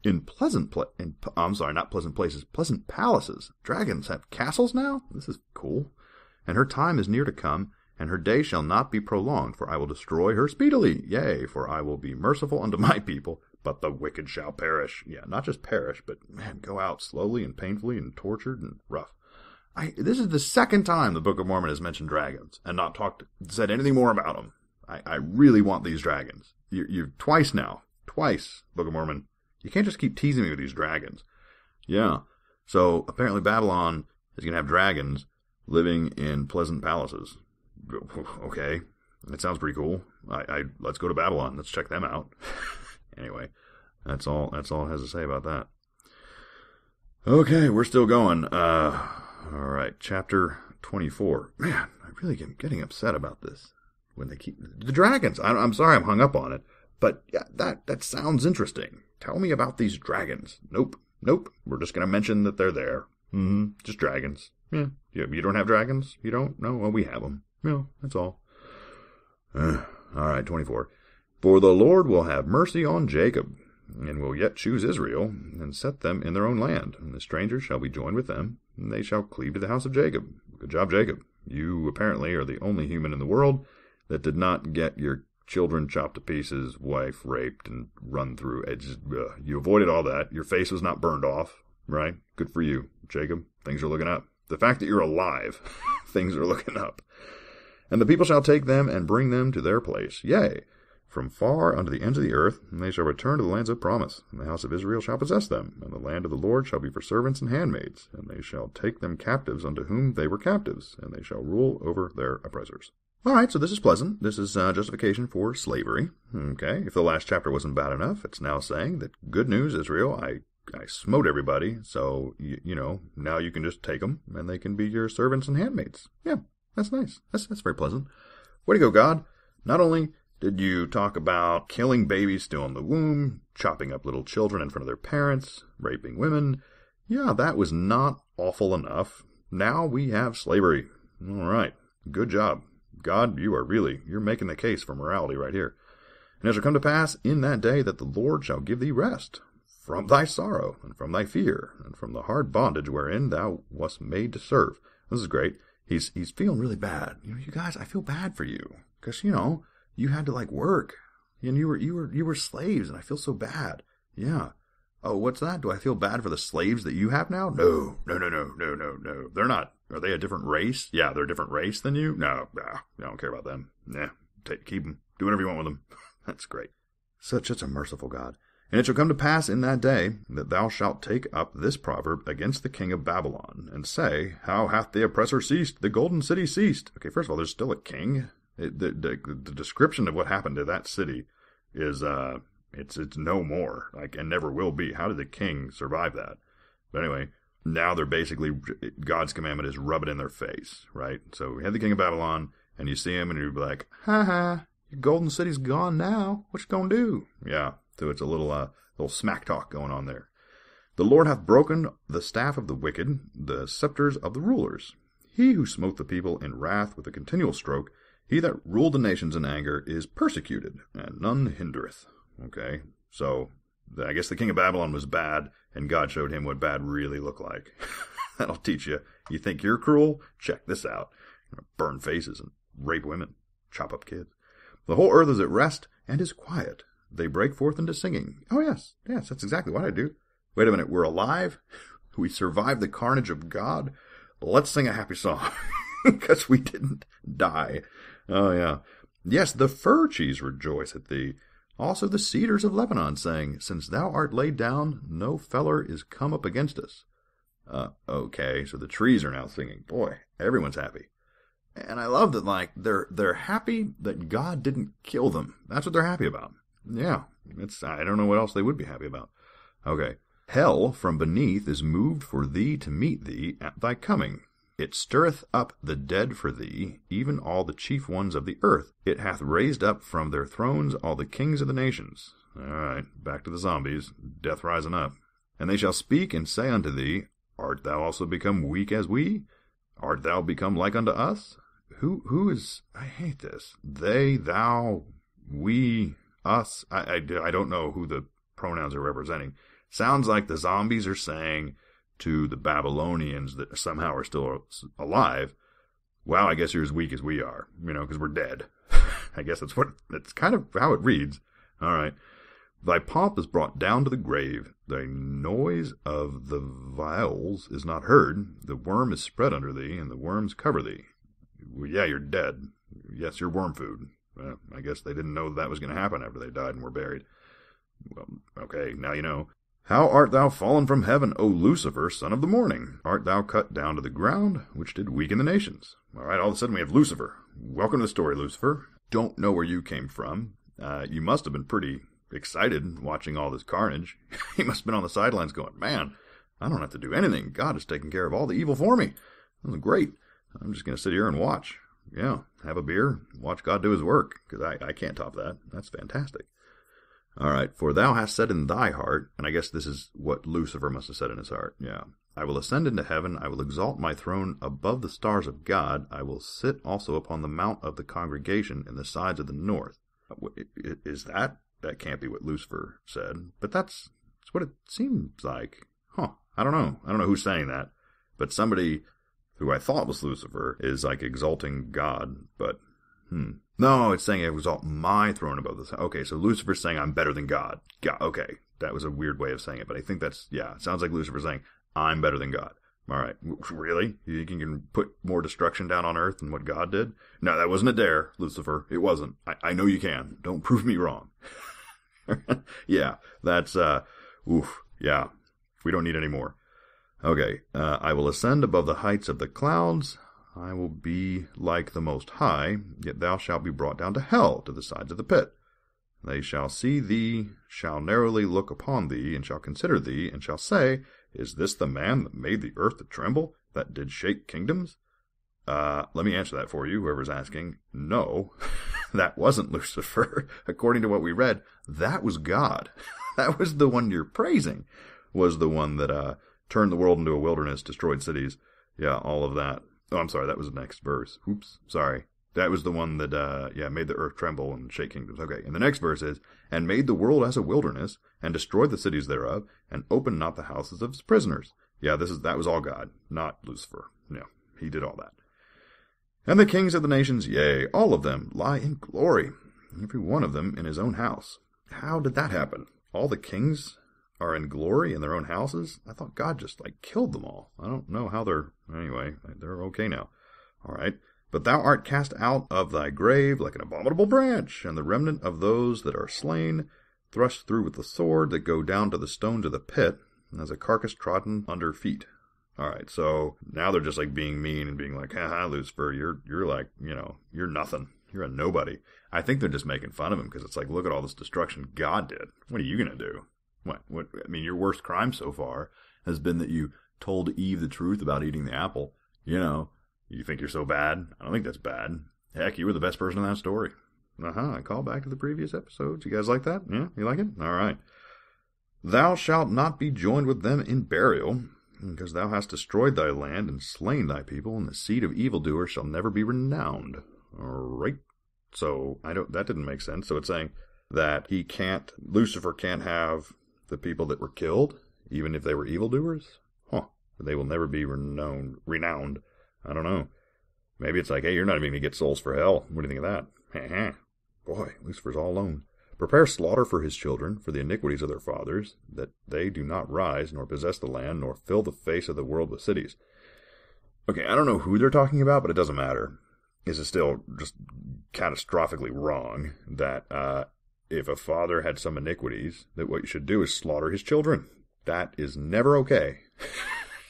in pleasant palaces. Dragons have castles now? This is cool. And her time is near to come, and her day shall not be prolonged, for I will destroy her speedily. Yea, for I will be merciful unto my people, but the wicked shall perish. Yeah, not just perish, but, man, go out slowly and painfully and tortured and rough. This is the second time the Book of Mormon has mentioned dragons, and not said anything more about them. I really want these dragons. You've twice now. Twice, Book of Mormon. You can't just keep teasing me with these dragons. Yeah, so apparently Babylon is going to have dragons living in pleasant palaces. Okay, that sounds pretty cool. Let's go to Babylon. Let's check them out. Anyway, that's all it has to say about that. Okay, we're still going. All right, chapter 24. Man, I really am getting upset about this. When they keep the dragons. I'm sorry I'm hung up on it, but yeah, that sounds interesting. Tell me about these dragons. Nope. We're just going to mention that they're there. Just dragons. Yeah, you don't have dragons? You don't? No, well, we have them. Yeah, that's all. All right, 24. For the Lord will have mercy on Jacob, and will yet choose Israel, and set them in their own land. And the strangers shall be joined with them, and they shall cleave to the house of Jacob. Good job, Jacob. You apparently are the only human in the world that did not get your children chopped to pieces, wife raped, and run through. You avoided all that. Your face was not burned off, right? Good for you, Jacob. Things are looking up. The fact that you're alive, things are looking up. And the people shall take them and bring them to their place. Yea, from far unto the ends of the earth, and they shall return to the lands of promise. And the house of Israel shall possess them, and the land of the Lord shall be for servants and handmaids. And they shall take them captives unto whom they were captives, and they shall rule over their oppressors. All right, so this is pleasant. This is justification for slavery. Okay, if the last chapter wasn't bad enough, it's now saying that good news, Israel, I smote everybody, so, now you can just take them, and they can be your servants and handmaids. Yeah, that's nice. That's very pleasant. Way to go, God. Not only did you talk about killing babies still in the womb, chopping up little children in front of their parents, raping women. Yeah, that was not awful enough. Now we have slavery. All right, good job. God, you're making the case for morality right here. And it shall come to pass in that day that the Lord shall give thee rest from thy sorrow, and from thy fear, and from the hard bondage wherein thou wast made to serve. This is great. He's feeling really bad. You guys, I feel bad for you. Because, you had to to and you were slaves, and I feel so bad. Yeah. Oh, what's that? Do I feel bad for the slaves that you have now? No. They're not. Are they a different race? Yeah, they're a different race than you? No, I don't care about them. Yeah, keep them. Do whatever you want with them. That's great. Such a merciful God. And it shall come to pass in that day that thou shalt take up this proverb against the king of Babylon, and say, How hath the oppressor ceased? The golden city ceased. Okay, first of all, there's still a king. The description of what happened to that city is, it's no more, and never will be. How did the king survive that? But anyway, now they're basically, God's commandment is rub it in their face, right? So we had the king of Babylon, and you see him, and you'd be like, your golden city's gone now. What you gonna do? Yeah, so it's a little smack talk going on there. The Lord hath broken the staff of the wicked, the scepters of the rulers. He who smote the people in wrath with a continual stroke, he that ruled the nations in anger, is persecuted, and none hindereth. Okay, so I guess the king of Babylon was bad, and God showed him what bad really looked like. That'll teach you. You think you're cruel? Check this out. Burn faces and rape women, chop up kids. The whole earth is at rest and is quiet. They break forth into singing. Oh, yes, that's exactly what I do. Wait a minute, we're alive? We survived the carnage of God? Let's sing a happy song, because we didn't die. Oh, yeah. Yes, the fir trees rejoice at thee. Also the cedars of Lebanon, saying, Since thou art laid down, no feller is come up against us. Okay, so the trees are now singing. Boy, everyone's happy. And I love that, they're happy that God didn't kill them. That's what they're happy about. Yeah, I don't know what else they would be happy about. Okay. Hell from beneath is moved for thee to meet thee at thy coming. It stirreth up the dead for thee, even all the chief ones of the earth. It hath raised up from their thrones all the kings of the nations. All right, back to the zombies, death rising up. And they shall speak and say unto thee, Art thou also become weak as we? Art thou become like unto us? Who is, I hate this, they, thou, we, us? I don't know who the pronouns are representing. Sounds like the zombies are saying to the Babylonians that somehow are still alive, well, I guess you're as weak as we are, because we're dead. I guess that's kind of how it reads. All right. Thy pomp is brought down to the grave. Thy noise of the viols is not heard. The worm is spread under thee, and the worms cover thee. Well, yeah, you're dead. Yes, you're worm food. Well, I guess they didn't know that was going to happen after they died and were buried. Well, okay, now you know. How art thou fallen from heaven, O Lucifer, son of the morning? Art thou cut down to the ground, which did weaken the nations? All right, all of a sudden we have Lucifer. Welcome to the story, Lucifer. Don't know where you came from. You must have been pretty excited watching all this carnage. He must have been on the sidelines going, man, I don't have to do anything. God is taking care of all the evil for me. That's great. I'm just going to sit here and watch. Yeah, have a beer, watch God do his work, because I can't top that. That's fantastic. All right, for thou hast said in thy heart, and I guess this is what Lucifer must have said in his heart. Yeah. I will ascend into heaven. I will exalt my throne above the stars of God. I will sit also upon the mount of the congregation in the sides of the north. Is that? That can't be what Lucifer said, but that's what it seems like. Huh. I don't know. I don't know who's saying that, but somebody who I thought was Lucifer is like exalting God, but no, it's saying I exalt my throne above the. Okay, so Lucifer's saying I'm better than God. Okay, that was a weird way of saying it, but I think that's, yeah, it sounds like Lucifer saying I'm better than God. All right, really? You think you can put more destruction down on earth than what God did? No, that wasn't a dare, Lucifer. It wasn't. I know you can. Don't prove me wrong. Yeah, that's, yeah, we don't need any more. Okay, I will ascend above the heights of the clouds. I will be like the Most High, yet thou shalt be brought down to hell, to the sides of the pit. They shall see thee, shall narrowly look upon thee, and shall consider thee, and shall say, Is this the man that made the earth to tremble, that did shake kingdoms? Let me answer that for you, whoever's asking. No, that wasn't Lucifer. According to what we read, that was God. That was the one you're praising, was the one that turned the world into a wilderness, destroyed cities. Yeah, all of that. Oh, I'm sorry, that was the next verse. Oops, sorry. That was the one that, made the earth tremble and shake kingdoms. Okay, and the next verse is, And made the world as a wilderness, and destroyed the cities thereof, and opened not the houses of his prisoners. Yeah, that was all God, not Lucifer. No, he did all that. And the kings of the nations, yea, all of them, lie in glory, every one of them in his own house. How did that happen? All the kings are in glory in their own houses? I thought God just, killed them all. I don't know how anyway, they're okay now. All right. But thou art cast out of thy grave like an abominable branch, and the remnant of those that are slain, thrust through with the sword, that go down to the stones of the pit, as a carcass trodden under feet. All right, so now they're just being mean and being like, ha, Lucifer, you're like, you're nothing. You're a nobody. I think they're just making fun of him because it's like, look at all this destruction God did. What are you going to do? What? I mean, your worst crime so far has been that you told Eve the truth about eating the apple. You think you're so bad? I don't think that's bad. Heck, you were the best person in that story. I call back to the previous episodes. You guys like that? Yeah, you like it? All right. Thou shalt not be joined with them in burial, because thou hast destroyed thy land and slain thy people, and the seed of evildoers shall never be renowned. All right. So that didn't make sense. So it's saying that Lucifer can't have the people that were killed, even if they were evildoers? They will never be renowned. I don't know. Maybe it's like, hey, you're not even going to get souls for hell. What do you think of that? Boy, Lucifer's all alone. Prepare slaughter for his children, for the iniquities of their fathers, that they do not rise, nor possess the land, nor fill the face of the world with cities. Okay, I don't know who they're talking about, but it doesn't matter. This is still just catastrophically wrong, that if a father had some iniquities, that what you should do is slaughter his children. That is never okay.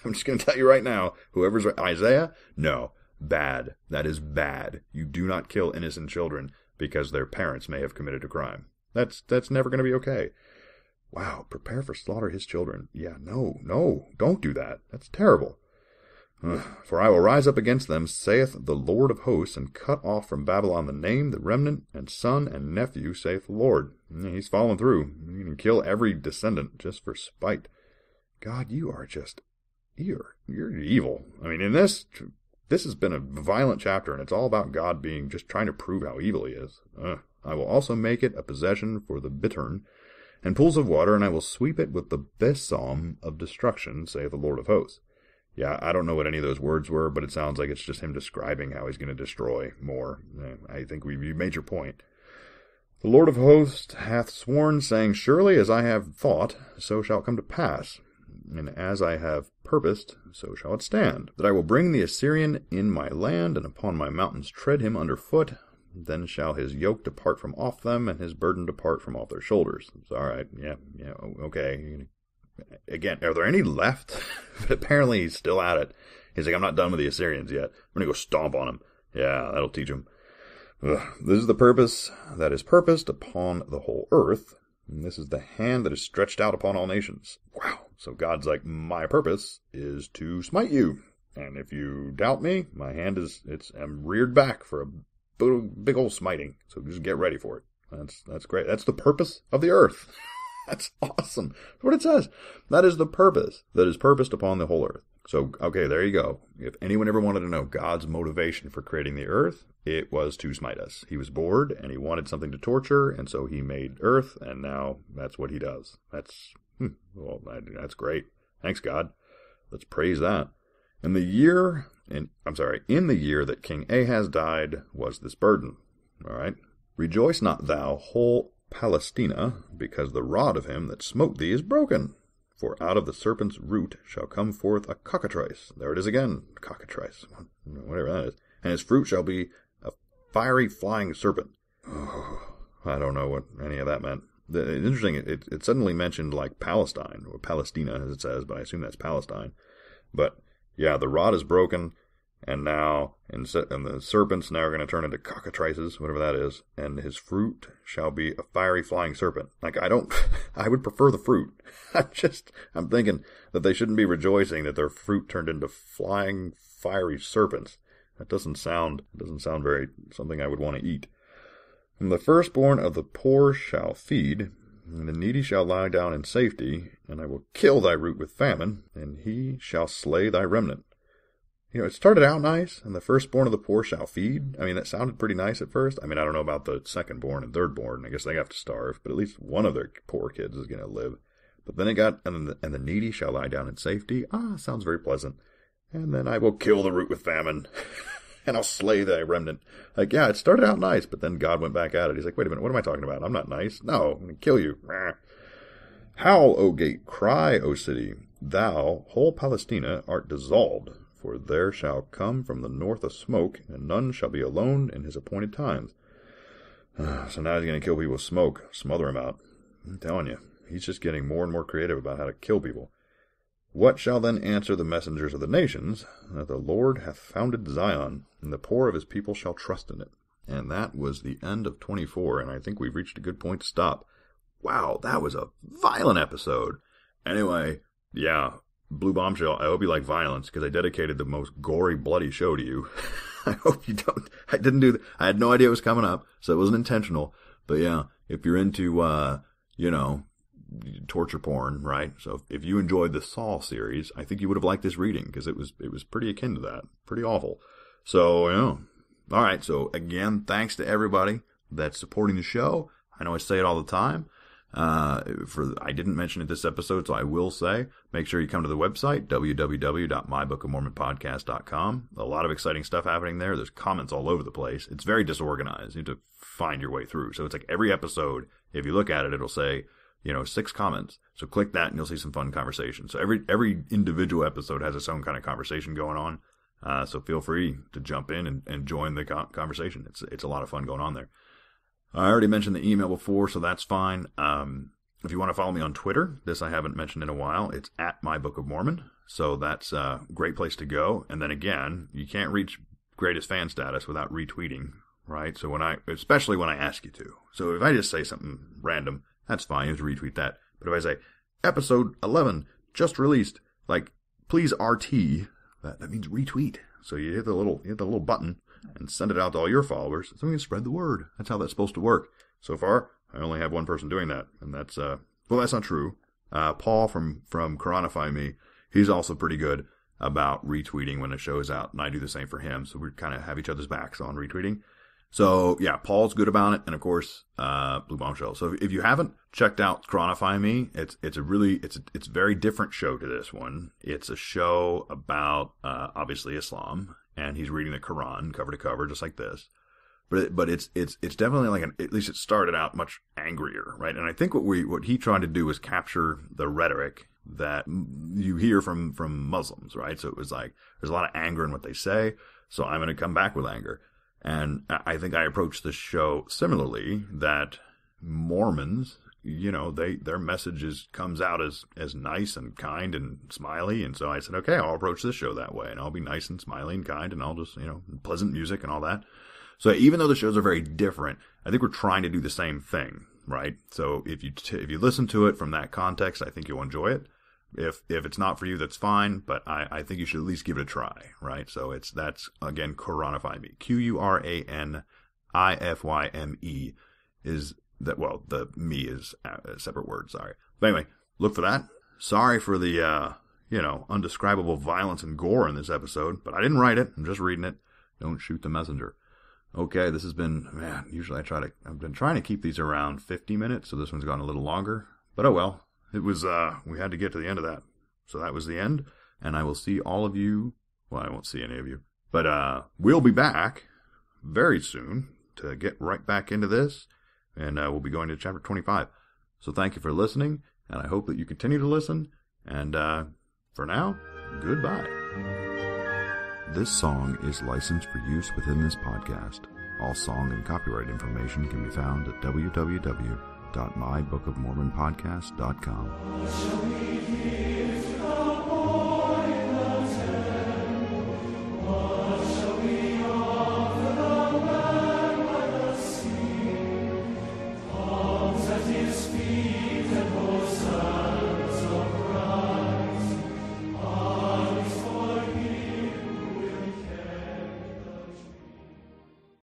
I'm just going to tell you right now, whoever's Isaiah, no, bad. That is bad. You do not kill innocent children because their parents may have committed a crime. That's never going to be okay. Wow, prepare for slaughter his children. Yeah, no, don't do that. That's terrible. For I will rise up against them, saith the Lord of hosts, and cut off from Babylon the name, the remnant, and son and nephew, saith the Lord. He's fallen through. You can kill every descendant just for spite. God, you are just... You're evil. I mean, in this has been a violent chapter, and it's all about God just trying to prove how evil he is. I will also make it a possession for the bittern and pools of water, and I will sweep it with the besom of destruction, saith the Lord of hosts. Yeah, I don't know what any of those words were, but it sounds like it's just him describing how he's going to destroy more. I think you made your point. The Lord of hosts hath sworn, saying, Surely as I have thought, so shall it come to pass. And as I have purposed, so shall it stand, that I will bring the Assyrian in my land, and upon my mountains tread him under foot. Then shall his yoke depart from off them, and his burden depart from off their shoulders. It's all right, yeah, okay. Again, are there any left? But apparently he's still at it. He's like, I'm not done with the Assyrians yet. I'm going to go stomp on them. Yeah, that'll teach him. This is the purpose that is purposed upon the whole earth. And this is the hand that is stretched out upon all nations. Wow. So God's like, my purpose is to smite you. And if you doubt me, my hand I'm reared back for a big old smiting. So just get ready for it. That's great. That's the purpose of the earth. That's awesome. That's what it says. That is the purpose that is purposed upon the whole earth. So, okay, there you go. If anyone ever wanted to know God's motivation for creating the earth, it was to smite us. He was bored and he wanted something to torture, and so he made earth, and now that's what he does. That's great. Thanks, God. Let's praise that. In the year that King Ahaz died was this burden. All right. Rejoice not thou, whole Palestina, because the rod of him that smote thee is broken. For out of the serpent's root shall come forth a cockatrice. There it is again, cockatrice, whatever that is. And his fruit shall be a fiery flying serpent. Oh, I don't know what any of that meant. It's interesting, it suddenly mentioned like Palestine, or Palestina as it says, but I assume that's Palestine. But yeah, the rod is broken, and the serpents now are going to turn into cockatrices, whatever that is, and his fruit shall be a fiery flying serpent. Like, I would prefer the fruit. I'm thinking that they shouldn't be rejoicing that their fruit turned into flying fiery serpents. That doesn't sound very something I would want to eat. And the firstborn of the poor shall feed, and the needy shall lie down in safety, and I will kill thy root with famine, and he shall slay thy remnant. You know, it started out nice, and the firstborn of the poor shall feed. I mean, that sounded pretty nice at first. I mean, I don't know about the secondborn and thirdborn. I guess they have to starve, but at least one of their poor kids is going to live. But then it got, and the needy shall lie down in safety. Sounds very pleasant. And then I will kill the root with famine, and I'll slay thy remnant. Like, yeah, it started out nice, but then God went back at it. He's like, wait a minute, what am I talking about? I'm not nice. No, I'm going to kill you. Howl, O gate, cry, O city. Thou, whole Palestina, art dissolved. For there shall come from the north a smoke, and none shall be alone in his appointed times. So now he's going to kill people with smoke, smother him out. I'm telling you, he's just getting more and more creative about how to kill people. What shall then answer the messengers of the nations? That the Lord hath founded Zion, and the poor of his people shall trust in it. And that was the end of 24, and I think we've reached a good point to stop. Wow, that was a violent episode. Anyway, yeah. Blue Bombshell, I hope you like violence, because I dedicated the most gory, bloody show to you. I hope you don't. I didn't do that. I had no idea it was coming up, so it wasn't intentional. But yeah, if you're into, torture porn, right? So if you enjoyed the Saw series, I think you would have liked this reading, because it was pretty akin to that. Pretty awful. So, yeah. All right, so again, thanks to everybody that's supporting the show. I know I say it all the time. I didn't mention it this episode, so I will say, make sure you come to the website, www.mybookofmormonpodcast.com. A lot of exciting stuff happening there. There's comments all over the place. It's very disorganized. You have to find your way through. So it's like every episode, if you look at it, it'll say, 6 comments. So click that and you'll see some fun conversation. So every individual episode has its own kind of conversation going on. So feel free to jump in and join the conversation. It's a lot of fun going on there. I already mentioned the email before, so that's fine. If you want to follow me on Twitter, this I haven't mentioned in a while, it's at My Book of Mormon. So that's a great place to go. And then again, you can't reach greatest fan status without retweeting, right? So especially when I ask you to. So if I just say something random, that's fine. You have to retweet that. But if I say, episode 11, just released, like, please RT, that means retweet. So you hit the little button and send it out to all your followers, so we can spread the word. That's how that's supposed to work. So far, I only have one person doing that, and that's not true. Paul from Coronify Me, he's also pretty good about retweeting when a show is out, and I do the same for him, so we kind of have each other's backs on retweeting. So, yeah, Paul's good about it, and of course, Blue Bombshell. So if you haven't checked out Coronify Me, it's a very different show to this one. It's a show about, obviously, Islam, and he's reading the Quran cover to cover, just like this. But it's definitely at least it started out much angrier, right? And I think what he tried to do was capture the rhetoric that you hear from Muslims, right? So it was like, there's a lot of anger in what they say, so I'm going to come back with anger. And I think I approached this show similarly, that Mormons, their message comes out as nice and kind and smiley. And so I said, okay, I'll approach this show that way, and I'll be nice and smiley and kind, and I'll just, pleasant music and all that. So even though the shows are very different, I think we're trying to do the same thing, right? So if you listen to it from that context, I think you'll enjoy it. If it's not for you, that's fine, but I think you should at least give it a try, right? So that's again, Quranify Me. Quranifyme is that, well, the me is a separate word, sorry. But anyway, look for that. Sorry for the, undescribable violence and gore in this episode, but I didn't write it. I'm just reading it. Don't shoot the messenger. Okay, this has been, usually I've been trying to keep these around 50 minutes, so this one's gone a little longer. But oh well, it was, we had to get to the end of that. So that was the end, and I will see all of you, well, I won't see any of you, but we'll be back very soon to get right back into this, and we'll be going to chapter 25. So thank you for listening, and I hope that you continue to listen, and for now, goodbye. This song is licensed for use within this podcast. All song and copyright information can be found at www.mybookofmormonpodcast.com.